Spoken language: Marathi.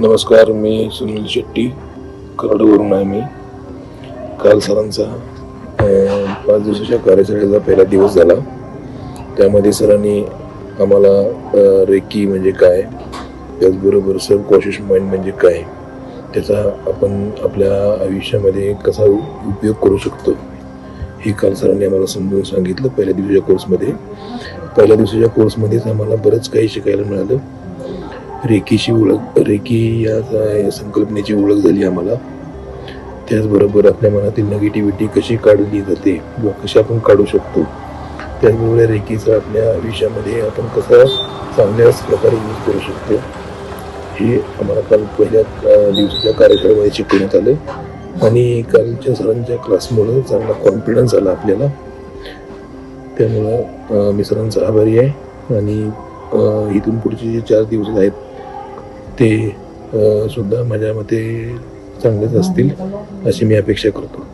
नमस्कार, मी सुनील शेट्टी कराडवरून आहे. मी काल सरांचा 5 दिवसाच्या कार्यशाळेचा पहिला दिवस झाला. त्यामध्ये सरांनी आम्हाला रेकी म्हणजे काय, त्याचबरोबर सबकॉन्शियस माइंड म्हणजे काय, त्याचा आपण आपल्या आयुष्यामध्ये कसा उपयोग करू शकतो हे काल सरांनी आम्हाला समजून सांगितलं. पहिल्या दिवसाच्या कोर्समध्येच आम्हाला बरंच काही शिकायला मिळालं. रेकीची ओळख, रेकी या संकल्पनेची ओळख झाली आम्हाला. त्याचबरोबर आपल्या मनातील निगेटिव्हिटी कशी काढली जाते व कशी आपण काढू शकतो, त्याचबरोबर रेकीचा आपल्या आयुष्यामध्ये आपण कसा चांगल्या प्रकारे यूज करू शकतो हे आम्हाला काल पहिल्या दिवसाच्या कार्यशाळेमध्ये शिकवण्यात आलं. आणि कालच्या सरांच्या क्लासमुळं चांगला कॉन्फिडन्स आला आपल्याला. त्यामुळं मी सरांचा आभारी आहे. आणि इथून पुढचे जे 4 दिवस आहेत ते सुद्धा माझ्या मते चांगलेच असतील अशी मी अपेक्षा करतो.